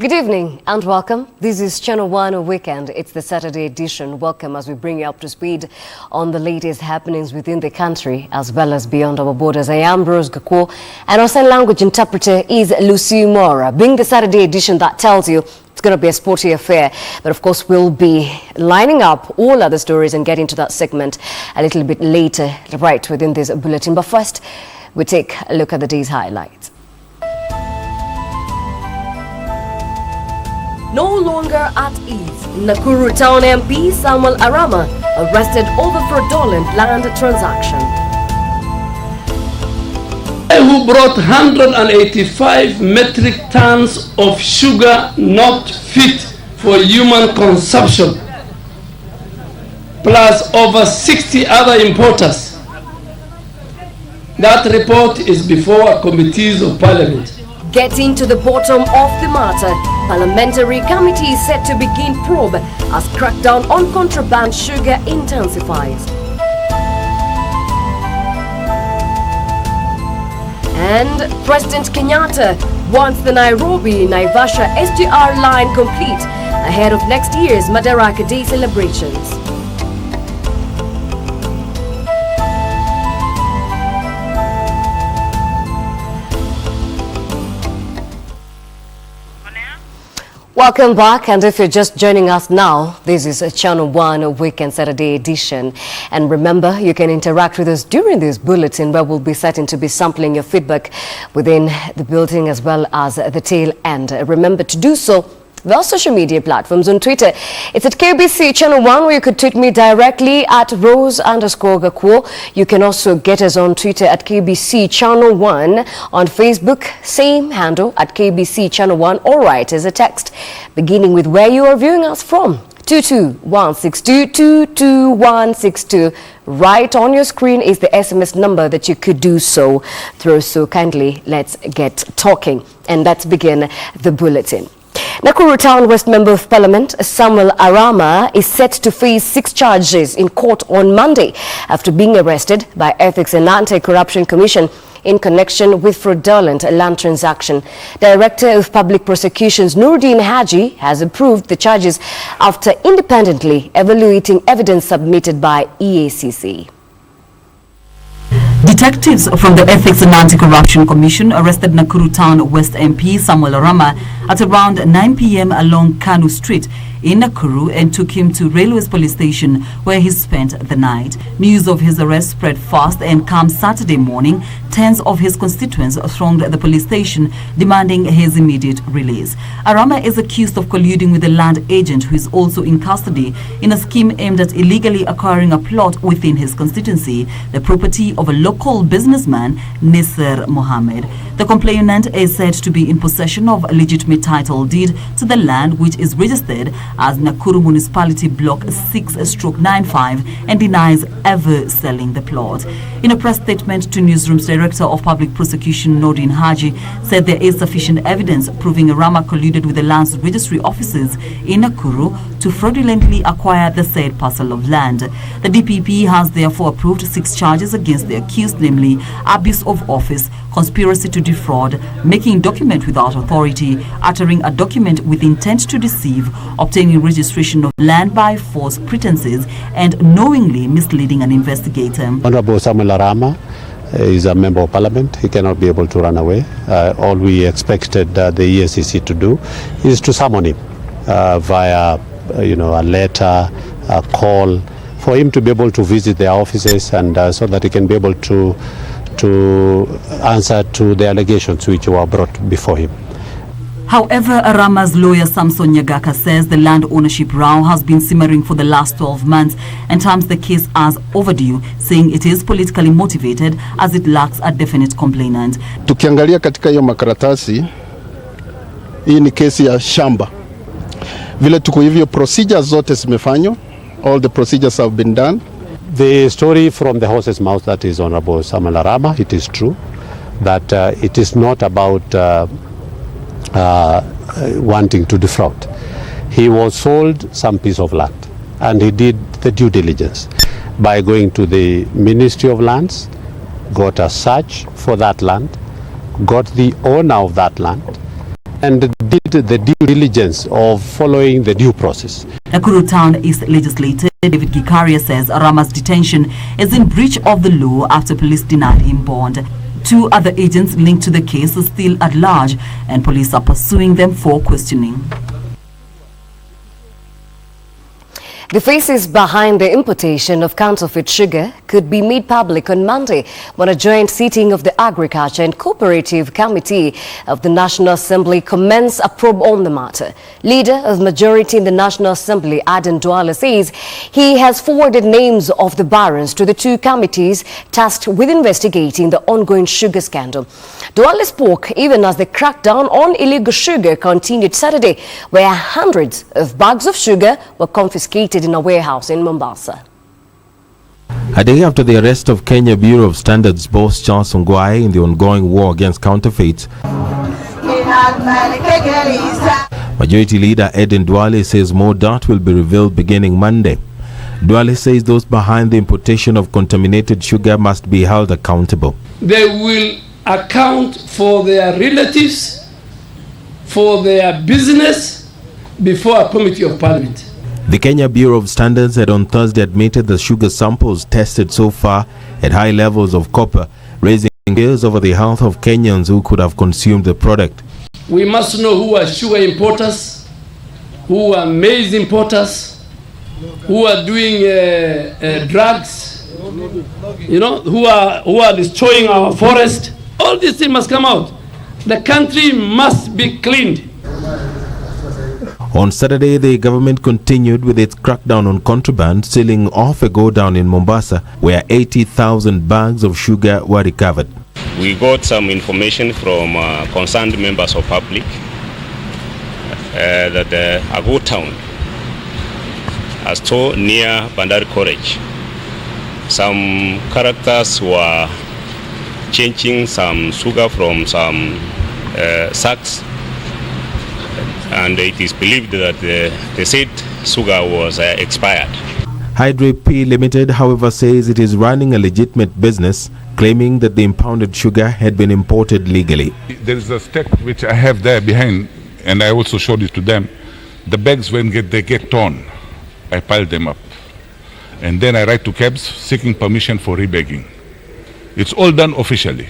Good evening and welcome. This is Channel 1 Weekend. It's the Saturday edition. Welcome as we bring you up to speed on the latest happenings within the country as well as beyond our borders. I am Rose Gakwo and our sign language interpreter is Lucy Mora. Being the Saturday edition that tells you it's going to be a sporty affair, but of course we'll be lining up all other stories and get into that segment a little bit later right within this bulletin. But first, we take a look at the day's highlights. No longer at ease, Nakuru Town MP Samuel Arama arrested over fraudulent land transaction. Who brought 185 metric tons of sugar not fit for human consumption, plus over 60 other importers. That report is before committees of parliament. Getting to the bottom of the matter, parliamentary committee is set to begin probe as crackdown on contraband sugar intensifies. And President Kenyatta wants the Nairobi-Naivasha SGR line complete ahead of next year's Madaraka Day celebrations. Welcome back, and if you're just joining us now, this is a Channel 1 Weekend Saturday edition. And remember, you can interact with us during this bulletin where we'll be certain to be sampling your feedback within the building as well as the tail end. Remember to do so via social media platforms. On Twitter, it's at KBC Channel 1, where you could tweet me directly at Rose_Gakwo. You can also get us on Twitter at KBC Channel 1. On Facebook, same handle at KBC Channel 1, or write as a text beginning with where you are viewing us from. 22162 22162. Right on your screen is the SMS number that you could do so through. So kindly, let's get talking and let's begin the bulletin. Nakuru Town West Member of Parliament Samuel Arama is set to face 6 charges in court on Monday after being arrested by Ethics and Anti-Corruption Commission in connection with fraudulent land transaction. Director of Public Prosecutions Nurdin Haji has approved the charges after independently evaluating evidence submitted by EACC. Detectives from the Ethics and Anti-Corruption Commission arrested Nakuru Town West MP Samuel Arama at around 9 p.m. along Kanu Street in Nakuru and took him to Railways Police Station where he spent the night. News of his arrest spread fast, and come Saturday morning, tens of his constituents thronged the police station demanding his immediate release. Arama is accused of colluding with a land agent who is also in custody in a scheme aimed at illegally acquiring a plot within his constituency, the property of a local businessman, Nisser Mohammed. The complainant is said to be in possession of a legitimate title deed to the land, which is registered as Nakuru Municipality Block 6/95, and denies ever selling the plot. In a press statement to Newsroom's Director of Public Prosecution Nurdin Haji said there is sufficient evidence proving Arama colluded with the land's registry offices in Nakuru to fraudulently acquire the said parcel of land. The DPP has therefore approved 6 charges against the accused, namely abuse of office, conspiracy to defraud, making document without authority, uttering a document with intent to deceive, obtaining registration of land by false pretenses, and knowingly misleading an investigator. Honorable Samuel Arama is a member of parliament. He cannot be able to run away. All we expected the EACC to do is to summon him via a letter, a call, for him to be able to visit their offices and so that he can be able to answer to the allegations which were brought before him. However, Arama's lawyer Samson Nyagaka says the land ownership row has been simmering for the last 12 months and terms the case as overdue, saying it is politically motivated as it lacks a definite complainant. Tukiangalia katika hiyo makaratasi, hii ni kesi ya shamba. Vile tuko hivyo, procedures zote zimefanywa. All the procedures have been done. The story from the horse's mouth, that is Honorable Samuel Arama, it is true that it is not about wanting to defraud. He was sold some piece of land and he did the due diligence by going to the Ministry of Lands, got a search for that land, got the owner of that land, and did the due diligence of following the due process. Nakuru Town East Legislator David Gikaria says Rama's detention is in breach of the law after police denied him bond. 2 other agents linked to the case are still at large and police are pursuing them for questioning. The faces behind the importation of counterfeit sugar could be made public on Monday when a joint sitting of the Agriculture and Cooperative Committee of the National Assembly commenced a probe on the matter. Leader of majority in the National Assembly, Aden Duale, says he has forwarded names of the barons to the 2 committees tasked with investigating the ongoing sugar scandal. Duale spoke even as the crackdown on illegal sugar continued Saturday, where hundreds of bags of sugar were confiscated in a warehouse in Mombasa. A day after the arrest of Kenya Bureau of Standards boss Charles Ongwae in the ongoing war against counterfeits, Majority Leader Aden Duale says more dirt will be revealed beginning Monday. Duale says those behind the importation of contaminated sugar must be held accountable. They will account for their relatives, for their business, before a committee of parliament. The Kenya Bureau of Standards had on Thursday admitted the sugar samples tested so far at high levels of copper, raising fears over the health of Kenyans who could have consumed the product. We must know who are sugar importers, who are maize importers, who are doing drugs, who are destroying our forest. All these things must come out. The country must be cleaned. On Saturday, the government continued with its crackdown on contraband, sealing off a go-down in Mombasa, where 80,000 bags of sugar were recovered. We got some information from concerned members of public that a go-town, a store near Bandari College, some characters were changing some sugar from some sacks, and it is believed that the said sugar was expired. Hydro P Limited, however, says it is running a legitimate business, claiming that the impounded sugar had been imported legally. There is a step which I have there behind, and I also showed it to them. The bags, when they get torn, I pile them up. And then I write to cabs seeking permission for rebagging. It's all done officially.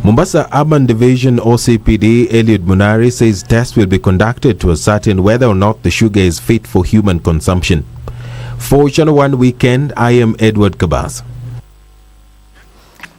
Mombasa Urban Division OCPD Eliud Munari says tests will be conducted to ascertain whether or not the sugar is fit for human consumption. For Channel 1 Weekend, I am Edward Kabas.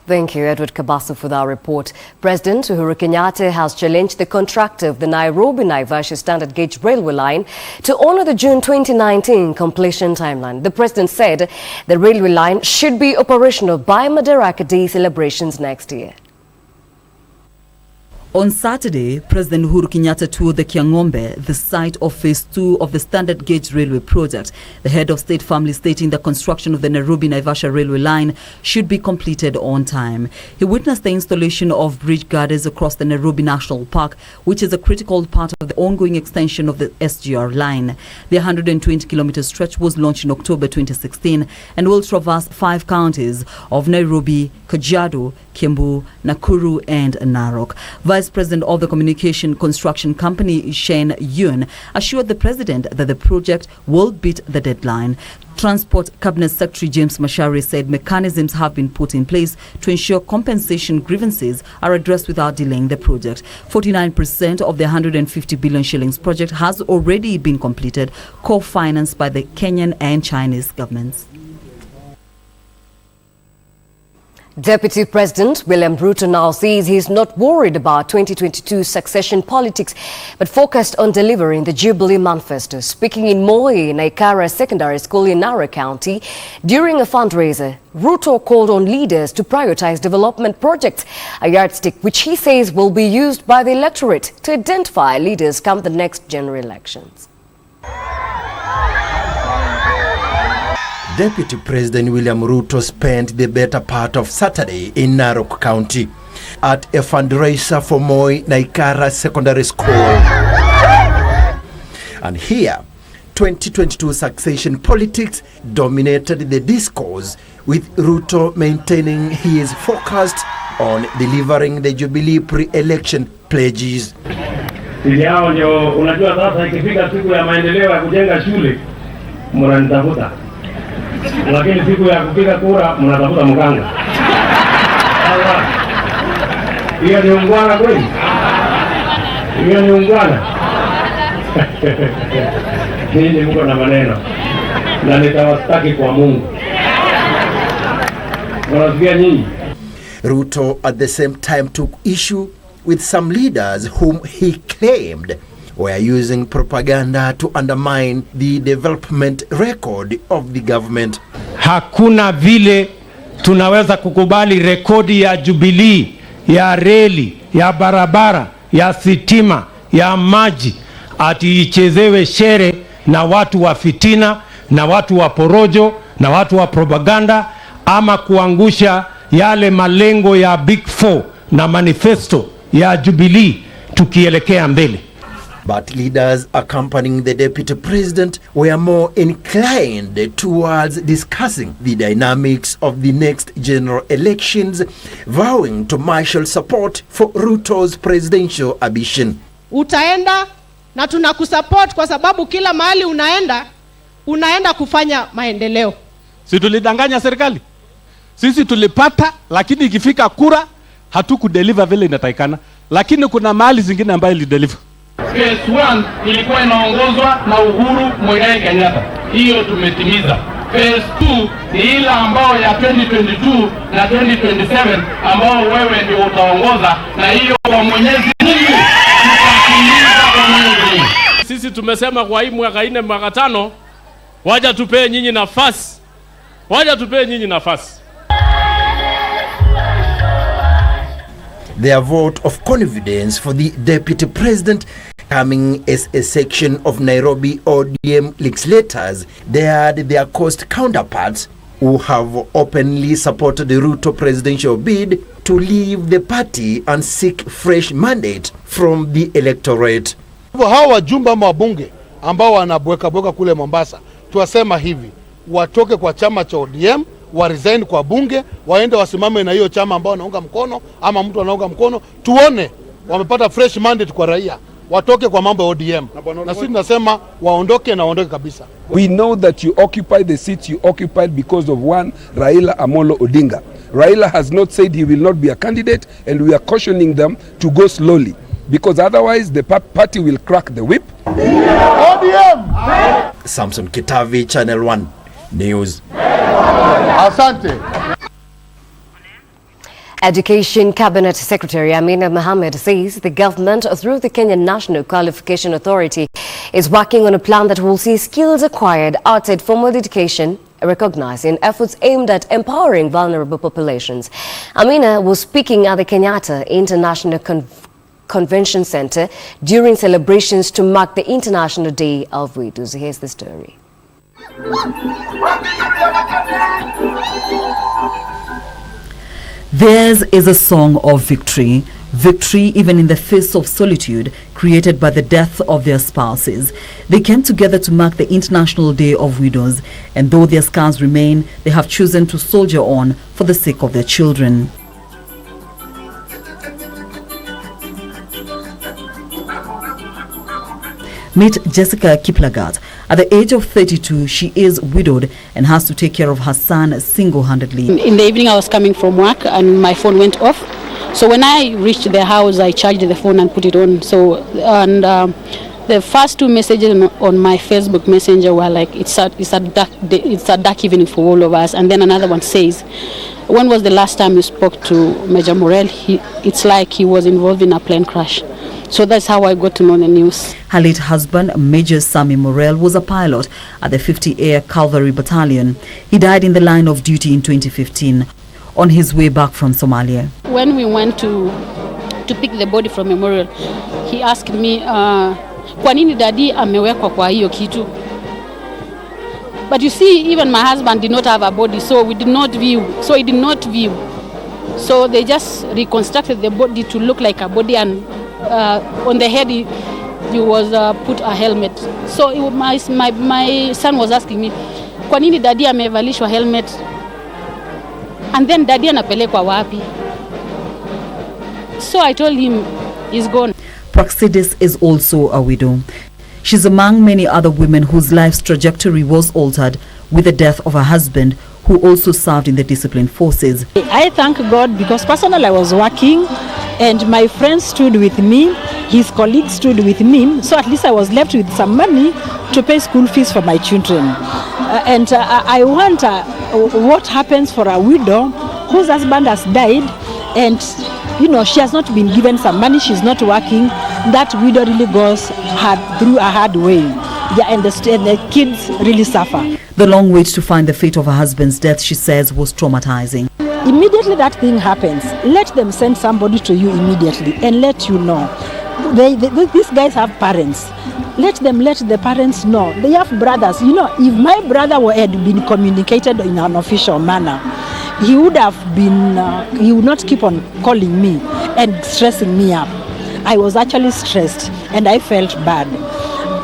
Thank you, Edward Kabasu, for that report. President Uhuru Kenyatta has challenged the contractor of the Nairobi-Naivasha Standard Gauge Railway Line to honor the June 2019 completion timeline. The president said the railway line should be operational by Madaraka Day celebrations next year. On Saturday, President Uhuru Kenyatta toured the Kiangombe, the site of Phase 2 of the Standard Gauge Railway project. The head of state family stating the construction of the Nairobi-Naivasha railway line should be completed on time. He witnessed the installation of bridge girders across the Nairobi National Park, which is a critical part of the ongoing extension of the SGR line. The 120-kilometer stretch was launched in October 2016 and will traverse 5 counties of Nairobi, Kajiado, Kiambu, Nakuru and Narok. Vice President of the Communication Construction Company, Shane Yun, assured the President that the project will beat the deadline. Transport Cabinet Secretary James Macharia said mechanisms have been put in place to ensure compensation grievances are addressed without delaying the project. 49% of the 150 billion shillings project has already been completed, co-financed by the Kenyan and Chinese governments. Deputy President William Ruto now says he's not worried about 2022 succession politics, but focused on delivering the Jubilee Manifesto. Speaking in Moi, Naikara Secondary School in Narok County, during a fundraiser, Ruto called on leaders to prioritize development projects, a yardstick which he says will be used by the electorate to identify leaders come the next general elections. Deputy President William Ruto spent the better part of Saturday in Narok County at a fundraiser for Moi Naikara Secondary School. And here, 2022 succession politics dominated the discourse, with Ruto maintaining he is focused on delivering the Jubilee pre-election pledges. Sisi hao ndio unajua sasa ikifika siku ya maendeleo ya kujenga shule mnanitafuta. Lakini siku ya kupiga kura mnatafuta mganga. Hiyo ni ungwana kweli? Hiyo ni ungwana? Ninyi mko na maneno. Na nitawastaki kwa Mungu. Unasikia nyinyi? Ruto at the same time took issue with some leaders whom he claimed were using propaganda to undermine the development record of the government. Hakuna vile tunaweza kukubali rekodi ya Jubilee, ya reli, ya barabara, ya sitima, ya maji ati ichezewe shere na watu wa fitina, na watu wa porojo, na watu wa propaganda, ama kuangusha yale malengo ya Big Four na manifesto ya Jubilee tukielekea mbele. But leaders accompanying the deputy president were more inclined towards discussing the dynamics of the next general elections, vowing to marshal support for Ruto's presidential ambition. Utaenda na tunakusupport kwa sababu kila mahali unaenda kufanya maendeleo. Si tulidanganya serikali? Sisi tulipata, lakini ikifika kura hatukudeliver vile inatakikana, lakini kuna mahali zingine ambayo ilideliver. Phase 1 ilikuwa inaongozwa na Uhuru Muigai Kenyatta. Hiyo tumetimiza. Phase 2 ni ile ambao ya 2022 na 2027 ambao wewe ndio utaongoza, na hiyo kwa Mwenyezi Mungu tutatimiza kwa Mwenyezi Mungu. Sisi tumesema kwa hii mwaka 4 mwaka 5 waja tupee nyinyi nafasi. Waja tupee nyinyi nafasi. Their vote of confidence for the deputy president coming as a section of Nairobi ODM legislators dared their coast counterparts who have openly supported the Ruto presidential bid to leave the party and seek fresh mandate from the electorate. Hawa wajumbe ama wabunge ambao wanabweka kule Mombasa, tuwasema hivi, watoke kwa chama cha ODM, wa resign kwa bunge, waende wasimame na hiyo chama ambao wanaunga mkono ama mtu anaunga mkono, tuone wamepata fresh mandate kwa raia, watoke kwa mambo ya ODM. Na sisi tunasema waondoke na waondoke kabisa. We know that you occupy the seats you occupied because of one Raila Amolo Odinga. Raila has not said he will not be a candidate, and we are cautioning them to go slowly, because otherwise the party will crack the whip. ODM! Samson Kitavi, Channel 1 News. Asante. Education Cabinet Secretary Amina Mohamed says the government, through the Kenyan National Qualification Authority, is working on a plan that will see skills acquired outside formal education recognized in efforts aimed at empowering vulnerable populations. Amina was speaking at the Kenyatta International Convention Center during celebrations to mark the International Day of Widows. Here's the story. Theirs is a song of victory. Victory even in the face of solitude created by the death of their spouses. They came together to mark the International Day of Widows, and though their scars remain, they have chosen to soldier on for the sake of their children. Meet Jessica Kiplagat. At the age of 32, she is widowed and has to take care of her son single-handedly. In the evening, I was coming from work and my phone went off. So when I reached the house, I charged the phone and put it on. The first two messages on my Facebook Messenger were like, it's a dark evening for all of us. And then another one says, when was the last time you spoke to Major Morel? It's like he was involved in a plane crash. So that's how I got to know the news. Her late husband, Major Sammy Morel, was a pilot at the 50 Air Cavalry Battalion. He died in the line of duty in 2015 on his way back from Somalia. When we went to pick the body from Memorial, he asked me, kwa nini daddy amewekwa kwa hiyo kitu? But you see, even my husband did not have a body, so we did not view. So he did not view. So they just reconstructed the body to look like a body, and on the head he was put a helmet. So my son was asking me, kwa nini daddy amevalishwa helmet? And then daddy anapelekwa wapi? So I told him he's gone. Praxidis is also a widow. She's among many other women whose life's trajectory was altered with the death of her husband, who also served in the disciplined forces. I thank God because personally I was working and my friends stood with me, his colleagues stood with me, so at least I was left with some money to pay school fees for my children. I wonder what happens for a widow whose husband has died and she has not been given some money, she's not working. That widow really goes through a hard way. And the kids really suffer. The long wait to find the fate of her husband's death, she says, was traumatizing. Immediately that thing happens, let them send somebody to you immediately and let you know. These guys have parents. Let the parents know. They have brothers. If my brother had been communicated in an official manner, he would not keep on calling me and stressing me up. I was actually stressed and I felt bad.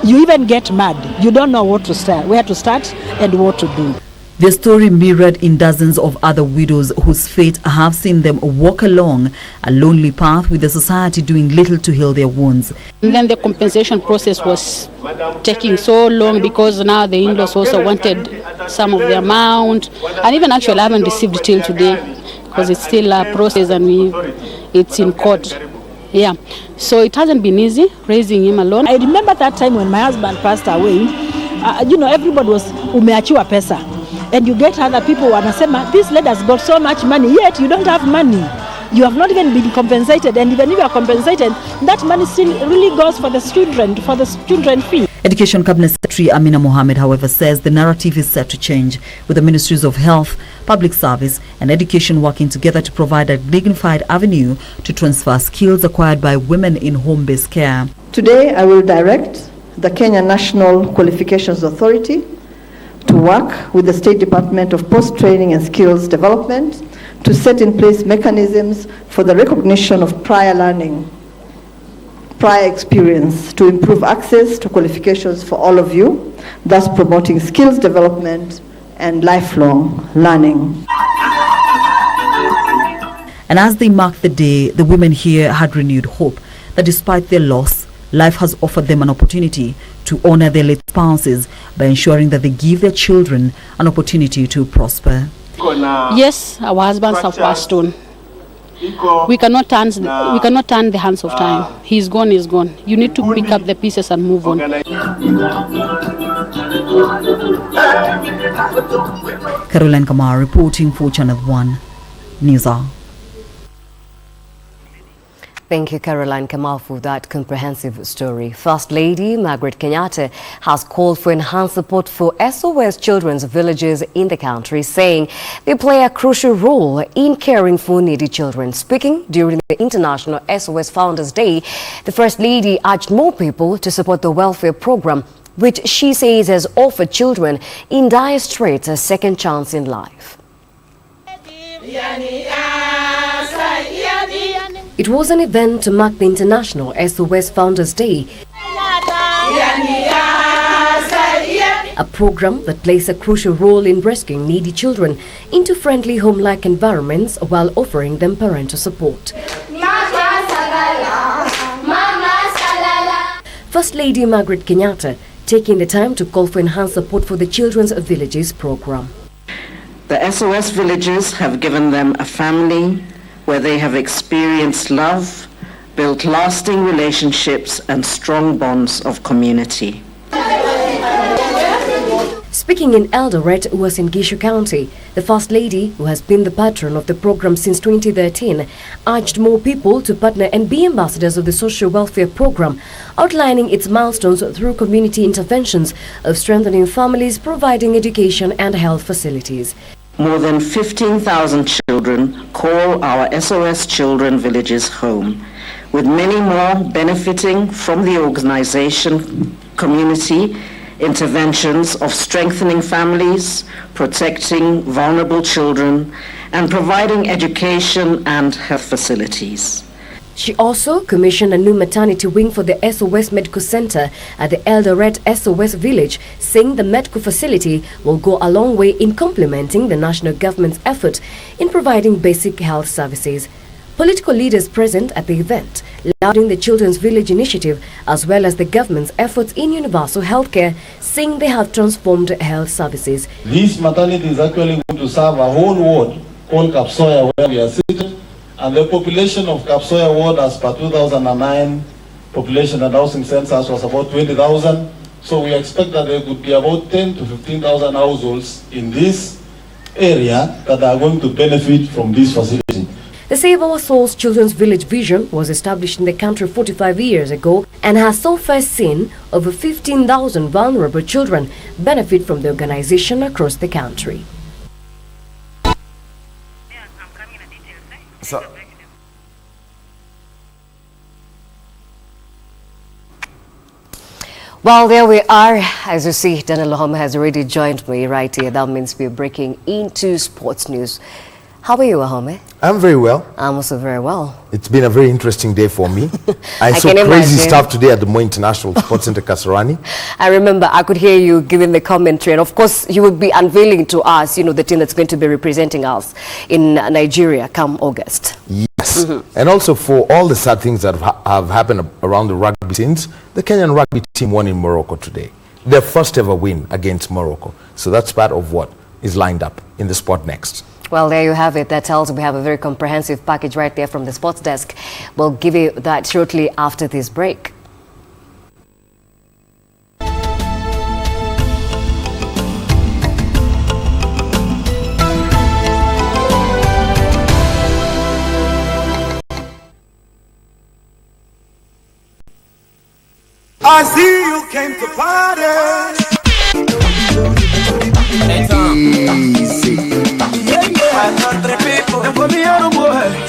You even get mad. You don't know where to start and what to do. Their story mirrored in dozens of other widows whose fate have seen them walk along a lonely path with the society doing little to heal their wounds. And then the compensation process was taking so long because now the in-laws also wanted some of the amount. And even actually I haven't received it till today because it's still a process and it's in court. Yeah, so it hasn't been easy raising him alone. I remember that time when my husband passed away, everybody was umeachiwa pesa. And you get other people wanasema, this lady's got so much money, yet you don't have money. You have not even been compensated, and even if you are compensated, that money still really goes for the children fee. Education Cabinet Secretary Amina Mohammed, however, says the narrative is set to change, with the Ministries of Health, Public Service and Education working together to provide a dignified avenue to transfer skills acquired by women in home-based care. Today, I will direct the Kenya National Qualifications Authority to work with the State Department of Post-Training and Skills Development to set in place mechanisms for the recognition of prior learning, prior experience to improve access to qualifications for all of you, thus promoting skills development and lifelong learning. And as they marked the day, the women here had renewed hope that despite their loss, life has offered them an opportunity to honor their late spouses by ensuring that they give their children an opportunity to prosper. Yes, our husbands have passed on. We cannot turn the hands of time. He's gone, he's gone. You need to pick up the pieces and move on. Caroline Kamar reporting for Channel 1 NewsHour. Thank you, Caroline Kamal, for that comprehensive story. First Lady Margaret Kenyatta has called for enhanced support for SOS children's villages in the country, saying they play a crucial role in caring for needy children. Speaking during the International SOS Founders Day, the First Lady urged more people to support the welfare program, which she says has offered children in dire straits a second chance in life. It was an event to mark the International SOS Founders Day, a program that plays a crucial role in rescuing needy children into friendly home-like environments while offering them parental support. First Lady Margaret Kenyatta taking the time to call for enhanced support for the Children's Villages program. The SOS villages have given them a family where they have experienced love, built lasting relationships and strong bonds of community. Speaking in Eldoret, Uasin Gishu County, the First Lady, who has been the patron of the program since 2013, urged more people to partner and be ambassadors of the social welfare program, outlining its milestones through community interventions of strengthening families, providing education and health facilities. More than 15,000 children call our SOS Children Villages home, with many more benefiting from the organization community interventions of strengthening families, protecting vulnerable children, and providing education and health facilities. She also commissioned a new maternity wing for the SOS Medical Center at the Eldoret SOS Village, saying the medical facility will go a long way in complementing the national government's effort in providing basic health services. Political leaders present at the event lauding the Children's Village initiative as well as the government's efforts in universal healthcare, saying they have transformed health services. This maternity is actually going to serve a whole ward called Kapsoya where we are seated, and the population of Kapsoya ward as per 2009 population and housing census was about 20,000. So we expect that there could be about 10 to 15,000 households in this area that are going to benefit from this facility. The Save Our Souls Children's Village vision was established in the country 45 years ago and has so far seen over 15,000 vulnerable children benefit from the organization across the country. Well, there we are. As you see, Daniel Lohome has already joined me right here. That means we're breaking into sports news. How are you, Ahome? I'm very well. I'm also very well. It's been a very interesting day for me. I saw crazy stuff today at the Moi International Sports Center, Kasarani. I remember I could hear you giving the commentary, and of course you will be unveiling to us, the team that's going to be representing us in Nigeria come August. Yes, and also for all the sad things that have happened around the rugby scenes, the Kenyan rugby team won in Morocco today. Their first ever win against Morocco. So that's part of what is lined up in the sport next. Well, there you have it. That tells we have a very comprehensive package right there from the sports desk. We'll give you that shortly after this break. I see you came to party. Easy. I got 3 people. And for me, I don't go ahead.